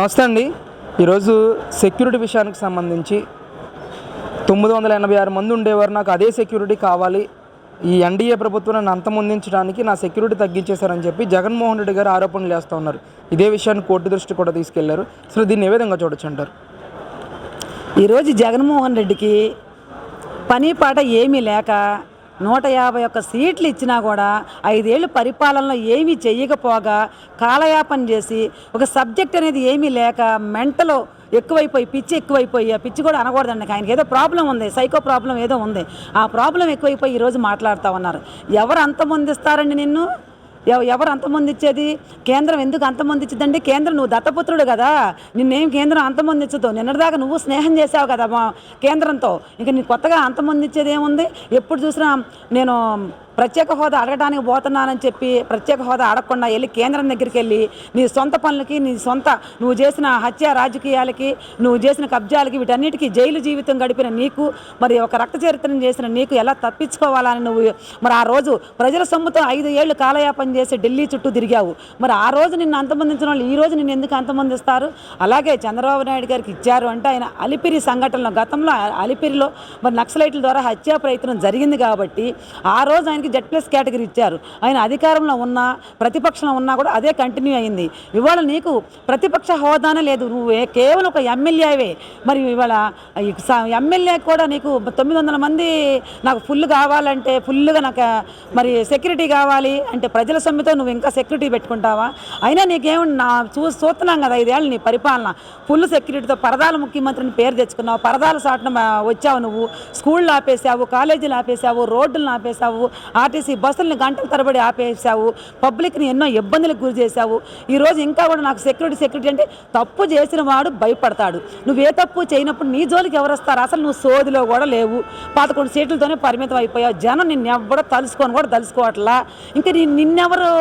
నమస్తే అండి. ఈరోజు సెక్యూరిటీ విషయానికి సంబంధించి 986 మంది ఉండేవారు, నాకు అదే సెక్యూరిటీ కావాలి, ఈ ఎన్డీఏ ప్రభుత్వం నన్ను అంతమొందించడానికి నా సెక్యూరిటీ తగ్గించేశారని చెప్పి జగన్మోహన్ రెడ్డి గారు ఆరోపణలు చేస్తూ ఉన్నారు. ఇదే విషయాన్ని కోర్టు దృష్టి కూడా తీసుకెళ్లారు. అసలు దీన్ని ఏ విధంగా చూడొచ్చు అంటారు? ఈరోజు జగన్మోహన్ రెడ్డికి పని పాట ఏమీ లేక 151 సీట్లు ఇచ్చినా కూడా 5 ఏళ్ళు పరిపాలనలో ఏమీ చెయ్యకపోగా కాలయాపన చేసి ఒక సబ్జెక్ట్ అనేది ఏమీ లేక మెంటలో ఎక్కువైపోయి పిచ్చి ఎక్కువైపోయి, ఆ పిచ్చి కూడా అనకూడదండి, ఆయనకి ఏదో ప్రాబ్లం ఉంది, సైకో ప్రాబ్లం ఏదో ఉంది, ఆ ప్రాబ్లం ఎక్కువైపోయి ఈరోజు మాట్లాడుతూ ఉన్నారు. ఎవరు అంతమంది ఇస్తారండి నిన్ను? ఎవరు అంతమంది ఇచ్చేది? కేంద్రం ఎందుకు అంతమంది ఇచ్చిందండి? కేంద్రం నువ్వు దత్తపుత్రుడు కదా, నిన్నేం కేంద్రం అంతమంది ఇచ్చదు. నిన్నటిదాకా నువ్వు స్నేహం చేసావు కదా మా కేంద్రంతో, ఇంక నీ కొత్తగా అంతమంది ఇచ్చేది ఏముంది? ఎప్పుడు చూసినా నేను ప్రత్యేక హోదా అడగడానికి పోతున్నానని చెప్పి ప్రత్యేక హోదా అడగకుండా వెళ్ళి కేంద్రం దగ్గరికి వెళ్ళి నీ సొంత పనులకి, నీ సొంత నువ్వు చేసిన హత్య రాజకీయాలకి, నువ్వు చేసిన కబ్జాలకి, వీటన్నిటికీ జైలు జీవితం గడిపిన నీకు, మరి ఒక రక్త చరిత్రను చేసిన నీకు ఎలా తప్పించుకోవాలని నువ్వు మరి ఆ రోజు ప్రజల సొమ్ముతో 5 ఏళ్ళు కాలయాపన చేసి ఢిల్లీ చుట్టూ తిరిగావు. మరి ఆ రోజు నిన్ను అంతమందించిన వాళ్ళు ఈ రోజు నిన్ను ఎందుకు అంతమందిస్తారు? అలాగే చంద్రబాబు నాయుడు గారికి ఇచ్చారు అంటే ఆయన అలిపిరి సంఘటనలో, గతంలో అలిపిరిలో మరి నక్సలైట్ల ద్వారా హత్యా ప్రయత్నం జరిగింది కాబట్టి ఆ రోజు ఆయనకి Z+ కేటగిరీ ఇచ్చారు. ఆయన అధికారంలో ఉన్నా ప్రతిపక్షంలో ఉన్నా కూడా అదే కంటిన్యూ అయింది. ఇవాళ నీకు ప్రతిపక్ష హోదానే లేదు, నువ్వు కేవలం ఒక ఎమ్మెల్యేవే. మరి ఇవాళ ఎమ్మెల్యే కూడా నీకు 900 మంది నాకు ఫుల్ కావాలంటే, ఫుల్గా నాకు మరి సెక్యూరిటీ కావాలి అంటే ప్రజల సొమ్ముతో నువ్వు ఇంకా సెక్యూరిటీ పెట్టుకుంటావా? అయినా నీకేమన్నా చూస్తున్నాం కదా 5 ఏళ్ళు నీ పరిపాలన, ఫుల్ సెక్యూరిటీతో పరదాల ముఖ్యమంత్రిని పేరు తెచ్చుకున్నావు, పరదాల సాటున వచ్చావు, నువ్వు స్కూళ్ళు ఆపేసావు, కాలేజీలు ఆపేసావు, రోడ్లను ఆపేసావు, ఆర్టీసీ బస్సులను గంటల తరబడి ఆపేసావు, పబ్లిక్ని ఎన్నో ఇబ్బందులకు గురి చేశావు. ఈరోజు ఇంకా కూడా నాకు సెక్యూరిటీ అంటే తప్పు చేసిన వాడు భయపడతాడు. నువ్వే తప్పు చేయనప్పుడు నీ జోలికి ఎవరు వస్తారు? అసలు నువ్వు సోదిలో కూడా లేవు, 11 సీట్లతోనే పరిమితం అయిపోయావు. జనం నిన్నెవ్వడో తలుసుకోవట్లా. ఇంకా నిన్నెవరు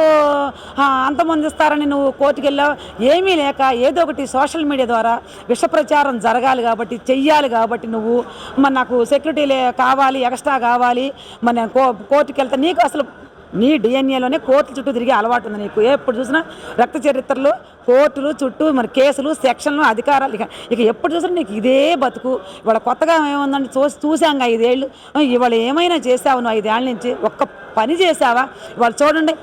అంతమంది ఇస్తారని నువ్వు కోర్టుకు వెళ్ళావు. ఏమీ లేక ఏదో ఒకటి సోషల్ మీడియా ద్వారా విష ప్రచారం జరగాలి కాబట్టి, చెయ్యాలి కాబట్టి నువ్వు మరి నాకు సెక్యూరిటీ కావాలి, ఎక్స్ట్రా కావాలి, మరి నేను కోర్టుకి వెళ్తా. నీకు అసలు నీ డిఎన్ఏలోనే కోర్టుల చుట్టూ తిరిగే అలవాటు ఉంది నీకు. ఎప్పుడు చూసినా రక్త చరిత్రలు, కోర్టులు చుట్టూ మరి కేసులు, సెక్షన్లు, అధికారాలు, ఇక ఎప్పుడు చూసినా నీకు ఇదే బతుకు. ఇవాళ కొత్తగా ఏముందండి చూసాంగా 5 ఏళ్ళు, ఇవాళ ఏమైనా చేసావు నువ్వు 5 ఏళ్ళ నుంచి? ఒక్క పని చేసావా? ఇవాళ చూడండి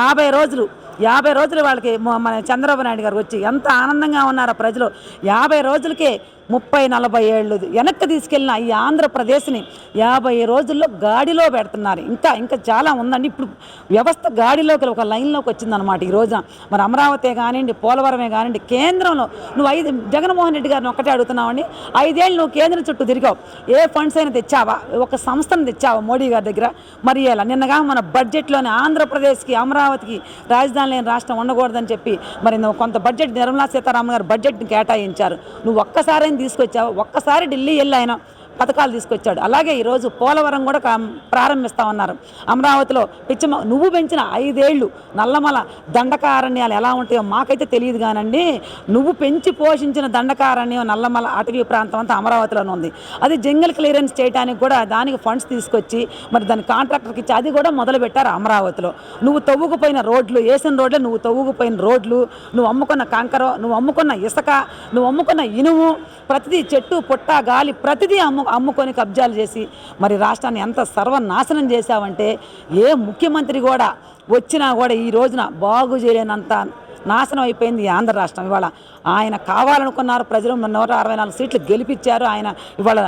50 రోజులు వాళ్ళకి మన చంద్రబాబు నాయుడు గారు వచ్చి ఎంత ఆనందంగా ఉన్నారో ప్రజలు. 50 రోజులకే 30-40 ఏళ్ళు వెనక్కి తీసుకెళ్ళిన ఈ ఆంధ్రప్రదేశ్ని 50 రోజుల్లో గాడిలో పెడుతున్నారు. ఇంకా చాలా ఉందండి. ఇప్పుడు వ్యవస్థ గాడిలోకి ఒక లైన్లోకి వచ్చిందనమాట ఈ రోజున. మరి అమరావతి కానివ్వండి, పోలవరమే కానివ్వండి, కేంద్రంలో నువ్వు జగన్మోహన్ రెడ్డి గారిని ఒక్కటే అడుగుతున్నావండి, 5 ఏళ్ళు నువ్వు కేంద్రం చుట్టూ తిరిగావు, ఏ ఫండ్స్ అయినా తెచ్చావా? ఒక సంస్థను తెచ్చావా మోడీ గారి దగ్గర? మరి ఇలా నిన్నగా మన బడ్జెట్లోనే ఆంధ్రప్రదేశ్కి, అమరావతికి రాజధాని లేని రాష్ట్రం ఉండకూడదని చెప్పి మరి కొంత బడ్జెట్ నిర్మలా సీతారామన్ గారు బడ్జెట్ని కేటాయించారు. నువ్వు ఒక్కసారి తీసుకొచ్చావు, ఒక్కసారి ఢిల్లీ వెళ్ళి ఆయన పథకాలు తీసుకొచ్చాడు. అలాగే ఈరోజు పోలవరం కూడా ప్రారంభిస్తా ఉన్నారు. అమరావతిలో నువ్వు పెంచిన 5 ఏళ్ళు నల్లమల దండకారణ్యాలు ఎలా ఉంటాయో మాకైతే తెలియదు కానండి, నువ్వు పెంచి పోషించిన దండకారణ్యం నల్లమల అటవీ ప్రాంతం అంతా అమరావతిలోనే ఉంది. అది జంగల్ క్లియరెన్స్ చేయడానికి కూడా దానికి ఫండ్స్ తీసుకొచ్చి మరి దాని కాంట్రాక్టర్కి ఇచ్చి అది కూడా మొదలుపెట్టారు అమరావతిలో. నువ్వు తవ్వుకుపోయిన రోడ్లు, వేసిన రోడ్లు, నువ్వు తవ్వుకుపోయిన రోడ్లు, నువ్వు అమ్ముకున్న కంకర, నువ్వు అమ్ముకున్న ఇసుక, నువ్వు అమ్ముకున్న ఇనుము, ప్రతిదీ చెట్టు పుట్ట గాలి ప్రతిదీ అమ్ముకొని కబ్జాలు చేసి మరి రాష్ట్రాన్ని ఎంత సర్వనాశనం చేశావంటే ఏ ముఖ్యమంత్రి కూడా వచ్చినా కూడా ఈ రోజున బాగు చేయలేనంత నాశనం అయిపోయింది ఈ ఆంధ్ర రాష్ట్రం. ఇవాళ ఆయన కావాలనుకున్నారు ప్రజలు, 164 సీట్లు గెలిపించారు. ఆయన ఇవాళ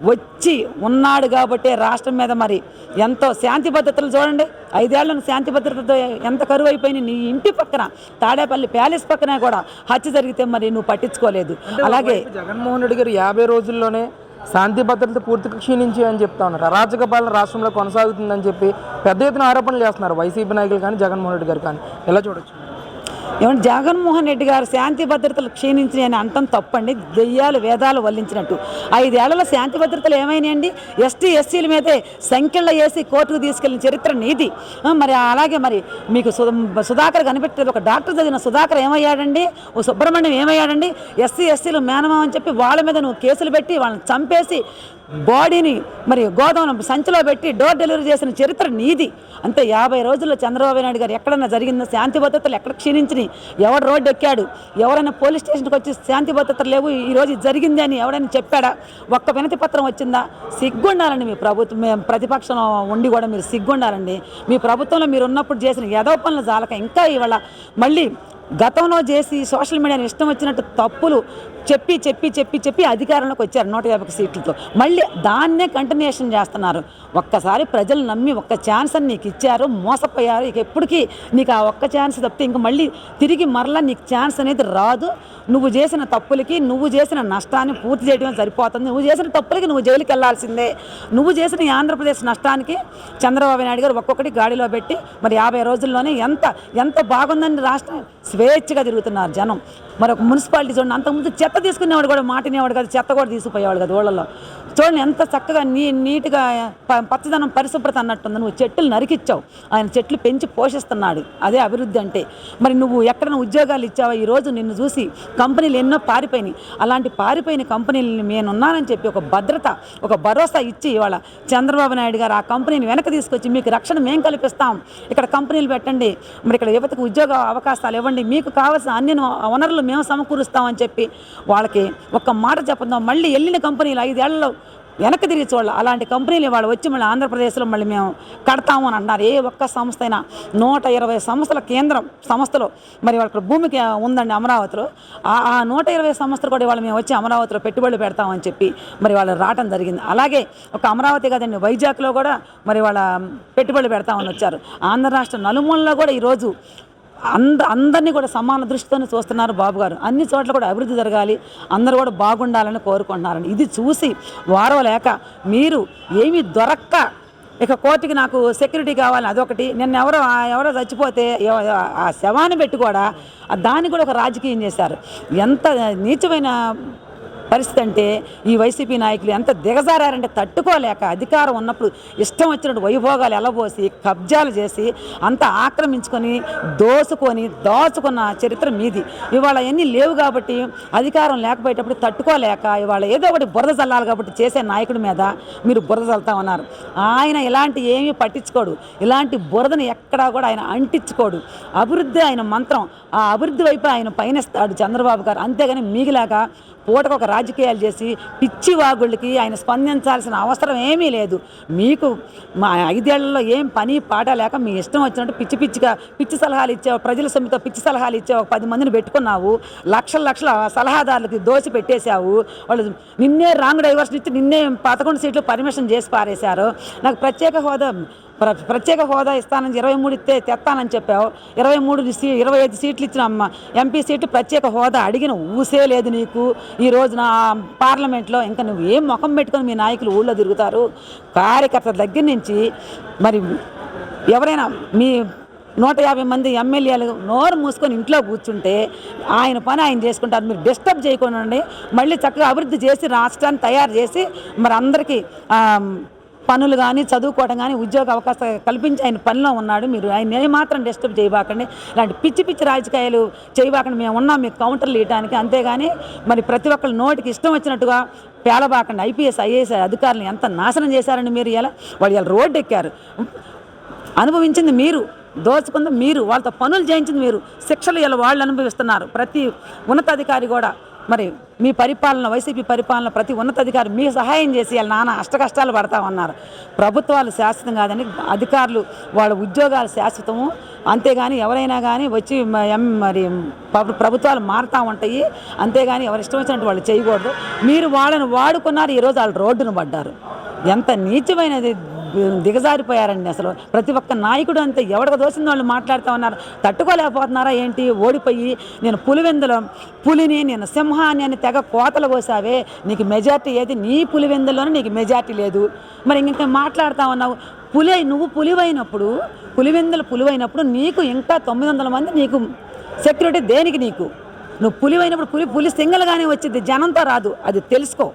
వచ్చి ఉన్నాడు కాబట్టి రాష్ట్రం మీద మరి ఎంతో శాంతి భద్రతలు చూడండి, 5 ఏళ్లను శాంతి భద్రతతో ఎంత కరువు అయిపోయినాయి. నీ ఇంటి పక్కన తాడేపల్లి ప్యాలెస్ పక్కనే కూడా హత్య జరిగితే మరి నువ్వు పట్టించుకోలేదు. అలాగే జగన్మోహన్ రెడ్డి గారు 50 రోజుల్లోనే శాంతి భద్రతలు పూర్తిగా క్షీణించి అని చెప్తా ఉన్నారు. అరాచక పాలన రాష్ట్రంలో కొనసాగుతుందని చెప్పి పెద్ద ఎత్తున ఆరోపణలు చేస్తున్నారు వైసీపీ నాయకులు కానీ, జగన్మోహన్ రెడ్డి గారు కానీ. ఎలా చూడొచ్చు? ఏమంటే జగన్మోహన్ రెడ్డి గారు శాంతి భద్రతలు క్షీణించినాయని అంతం తప్పండి, దెయ్యాలు వేదాలు వల్లించినట్టు. 5 ఏళ్లలో శాంతి భద్రతలు ఏమైనాయండి? ఎస్టీ ఎస్సీల మీదే సంఖ్యలో వేసి కోర్టుకు తీసుకెళ్లిన చరిత్ర నీది. మరి అలాగే మరి మీకు సుధాకర్ కనిపెట్టారు, ఒక డాక్టర్ చదివిన సుధాకర్ ఏమయ్యాడండి? ఓ సుబ్రహ్మణ్యం ఏమయ్యాడండి? ఎస్సీ ఎస్సీలు మేనమా అని చెప్పి వాళ్ళ మీద నువ్వు కేసులు పెట్టి వాళ్ళని చంపేసి బాడీని మరి గోదాం సంచిలో పెట్టి డోర్ డెలివరీ చేసిన చరిత్ర నీది. అంతే 50 రోజుల్లో చంద్రబాబు నాయుడు గారు ఎక్కడన్నా జరిగిందో? శాంతి భద్రతలు ఎక్కడ క్షీణించినాయి? ఎవడు రోడ్డు ఎక్కాడు, ఎవరైనా పోలీస్ స్టేషన్కి వచ్చి శాంతి భద్రతలు లేవు ఈరోజు ఇది జరిగింది అని ఎవరైనా చెప్పాడా? ఒక్క వినతి పత్రం వచ్చిందా? సిగ్గుండాలండి మీ ప్రభుత్వం. మేము ప్రతిపక్షం ఉండి కూడా మీరు సిగ్గుండాలండి. మీ ప్రభుత్వంలో మీరు ఉన్నప్పుడు చేసిన ఏదో పనులు జాలక ఇంకా ఇవాళ మళ్ళీ గతంలో చేసి సోషల్ మీడియాని ఇష్టం వచ్చినట్టు తప్పులు చెప్పి అధికారంలోకి వచ్చారు 150 సీట్లతో. మళ్ళీ దాన్నే కంటిన్యూషన్ చేస్తున్నారు. ఒక్కసారి ప్రజలు నమ్మి ఒక్క ఛాన్స్ అని నీకు ఇచ్చారు, మోసపోయారు. ఇక ఎప్పటికీ నీకు ఆ ఒక్క ఛాన్స్ తప్పితే ఇంక మళ్ళీ తిరిగి మరలా నీకు ఛాన్స్ అనేది రాదు. నువ్వు చేసిన తప్పులకి, నువ్వు చేసిన నష్టాన్ని పూర్తి చేయడమే సరిపోతుంది. నువ్వు చేసిన తప్పులకి నువ్వు జైలుకి వెళ్ళాల్సిందే. నువ్వు చేసిన ఈ ఆంధ్రప్రదేశ్ నష్టానికి చంద్రబాబు నాయుడు గారు ఒక్కొక్కటి గాడిలో పెట్టి మరి 50 రోజుల్లోనే ఎంత బాగుందని రాష్ట్రం స్వేచ్ఛగా తిరుగుతున్నారు జనం. మరి ఒక మున్సిపాలిటీ చూడండి, అంతకుముందు చెత్త తీసుకునేవాడు కూడా మాటినేవాడు కాదు, చెత్త కూడా తీసుకుపోయేవాడు కదా ఊళ్ళలో. చూడండి ఎంత చక్కగా నీట్గా పచ్చదనం పరిశుభ్రత అన్నట్టుంది. నువ్వు చెట్లు నరికిచ్చావు, ఆయన చెట్లు పెంచి పోషిస్తున్నాడు. అదే అభివృద్ధి అంటే. మరి నువ్వు ఎక్కడైనా ఉద్యోగాలు ఇచ్చావా? ఈరోజు నిన్ను చూసి కంపెనీలు ఎన్నో పారిపోయినాయి. అలాంటి పారిపోయిన కంపెనీలను నేనున్నానని చెప్పి ఒక భద్రత, ఒక భరోసా ఇచ్చి ఇవాళ చంద్రబాబు నాయుడు గారు ఆ కంపెనీని వెనక్కి తీసుకొచ్చి మీకు రక్షణ మేము కల్పిస్తాం, ఇక్కడ కంపెనీలు పెట్టండి, మరి ఇక్కడ యువతకు ఉద్యోగ అవకాశాలు ఇవ్వండి, మీకు కావాల్సిన అన్ని వనరులు మేము సమకూరుస్తామని చెప్పి వాళ్ళకి ఒక్క మాట చెప్పదాం. మళ్ళీ వెళ్ళిన కంపెనీలు 5 ఏళ్లలో వెనక్కి తిరిగి చూడాలి. అలాంటి కంపెనీలు వాళ్ళు వచ్చి మళ్ళీ ఆంధ్రప్రదేశ్లో మళ్ళీ మేము కడతాము అని అన్నారు. ఏ ఒక్క సంస్థ అయినా 120 సంస్థల కేంద్రం సంస్థలో మరి వాళ్ళకి భూమికి ఉందండి అమరావతిలో. ఆ 120 సంస్థలు కూడా వాళ్ళు మేము వచ్చి అమరావతిలో పెట్టుబడులు పెడతామని చెప్పి మరి వాళ్ళు రావటం జరిగింది. అలాగే ఒక అమరావతి కదండి, వైజాగ్లో కూడా మరి వాళ్ళ పెట్టుబడులు పెడతామని వచ్చారు. ఆంధ్ర రాష్ట్ర నలుమూలలో కూడా ఈరోజు అందరినీ కూడా సమాన దృష్టితోనే చూస్తున్నారు బాబు గారు. అన్ని చోట్ల కూడా అభివృద్ధి జరగాలి, అందరూ కూడా బాగుండాలని కోరుకుంటున్నారండి. ఇది చూసి వారవలేక మీరు ఏమీ దొరక్క ఇక కోర్టుకి నాకు సెక్యూరిటీ కావాలి అదొకటి, నిన్న ఎవరో చచ్చిపోతే ఆ శవాన్ని పెట్టి కూడా దాన్ని కూడా ఒక రాజకీయం చేశారు. ఎంత నీచమైన పరిస్థితి అంటే ఈ వైసీపీ నాయకులు ఎంత దిగజారంటే తట్టుకోలేక అధికారం ఉన్నప్పుడు ఇష్టం వచ్చినట్టు వైభోగాలు ఎలబోసి కబ్జాలు చేసి అంత ఆక్రమించుకొని దోచుకున్న చరిత్ర మీది. ఇవాళ ఎన్ని లేవు కాబట్టి అధికారం లేకపోయేటప్పుడు తట్టుకోలేక ఇవాళ ఏదో ఒకటి బురద చల్లాలి కాబట్టి చేసే నాయకుడి మీద మీరు బురద చల్లుతా ఉన్నారు. ఆయన ఇలాంటి ఏమీ పట్టించుకోడు, ఇలాంటి బురదని ఎక్కడా కూడా ఆయన అంటించుకోడు. అభివృద్ధి ఆయన మంత్రం, ఆ అభివృద్ధి వైపు ఆయన పయనిస్తాడు చంద్రబాబు గారు. అంతేగాని మీగిలాగా పూటకు ఒక రాజకీయాలు చేసి పిచ్చి వాగుళ్ళకి ఆయన స్పందించాల్సిన అవసరం ఏమీ లేదు. మీకు మా 5 ఏళ్లలో ఏం పని పాట లేక మీ ఇష్టం వచ్చినట్టు పిచ్చి సలహాలు ఇచ్చావు, ప్రజల సొమ్ముతో పిచ్చి సలహాలు ఇచ్చావు, 10 మందిని పెట్టుకున్నావు, లక్షల సలహాదారులకి దోచి పెట్టేశావు. వాళ్ళు నిన్నే రాంగ్ డైవర్షన్ ఇచ్చి నిన్నే 11 సీట్లు పర్మిషన్ చేసి పారేశారు. నాకు ప్రత్యేక హోదా ఇస్తానని 23 తెస్తానని చెప్పావు. 25 సీట్లు ఇచ్చిన ఎంపీ సీట్లు ప్రత్యేక హోదా అడిగిన ఊసే లేదు నీకు. ఈ రోజున పార్లమెంట్లో ఇంకా నువ్వు ఏం ముఖం పెట్టుకొని మీ నాయకులు ఊళ్ళో తిరుగుతారు? కార్యకర్తల దగ్గర నుంచి మరి ఎవరైనా మీ 150 మంది ఎమ్మెల్యేలు నోరు మూసుకొని ఇంట్లో కూర్చుంటే ఆయన పని ఆయన చేసుకుంటారు. మీరు డిస్టర్బ్ చేయకుండా మళ్ళీ చక్కగా అభివృద్ధి చేసి రాష్ట్రాన్ని తయారు చేసి మరి అందరికీ పనులు కానీ చదువుకోవడం కానీ ఉద్యోగ అవకాశాలు కల్పించి ఆయన పనిలో ఉన్నాడు. మీరు ఆయన ఏమాత్రం డిస్టర్బ్ చేయబాకండి, ఇలాంటి పిచ్చి రాజకీయాలు చేయబాకండి. మేము ఉన్నాం మీకు కౌంటర్లు ఇవ్వడానికి, అంతేగాని మరి ప్రతి ఒక్కళ్ళు నోటికి ఇష్టం వచ్చినట్టుగా పేలబాకండి. ఐపీఎస్ ఐఏఎస్ అధికారులను ఎంత నాశనం చేశారండి మీరు. వాళ్ళు ఇలా రోడ్డు ఎక్కారు, అనుభవించింది మీరు, దోచుకుంది మీరు, వాళ్ళతో పనులు చేయించింది మీరు, శిక్షలు ఇలా వాళ్ళు అనుభవిస్తున్నారు. ప్రతి ఉన్నతాధికారి కూడా మరి మీ పరిపాలన, వైసీపీ పరిపాలన ప్రతి ఉన్నతాధికారి మీకు సహాయం చేసి వాళ్ళ నాన్న అష్టకష్టాలు పడతామన్నారు. ప్రభుత్వాలు శాశ్వతం కాదని, అధికారులు వాళ్ళ ఉద్యోగాలు శాశ్వతము. అంతేగాని ఎవరైనా కానీ వచ్చి మరి ప్రభుత్వాలు మారుతూ ఉంటాయి, అంతేగాని ఎవరు ఇష్టం వచ్చినట్టు వాళ్ళు చేయకూడదు. మీరు వాళ్ళని వాడుకున్నారు, ఈరోజు వాళ్ళు రోడ్డును పడ్డారు. ఎంత నీచమైనది, దిగజారిపోయారండి. అసలు ప్రతి ఒక్క నాయకుడు అంతే, ఎవరికి దోసింది వాళ్ళు మాట్లాడుతూ ఉన్నారు. తట్టుకోలేకపోతున్నారా ఏంటి? ఓడిపోయి నేను పులిని నేను సింహాన్ని అని తెగ కోతలు కోసావే, నీకు మెజార్టీ ఏది? నీ పులివెందులోనే నీకు మెజార్టీ లేదు. మరి ఇంకా మాట్లాడుతూ ఉన్నావు. నువ్వు పులివైనప్పుడు నీకు ఇంకా 900 మంది నీకు సెక్యూరిటీ దేనికి? నీకు నువ్వు పులివైనప్పుడు పులి సింగల్గానే వచ్చింది, జనంతో రాదు, అది తెలుసుకో.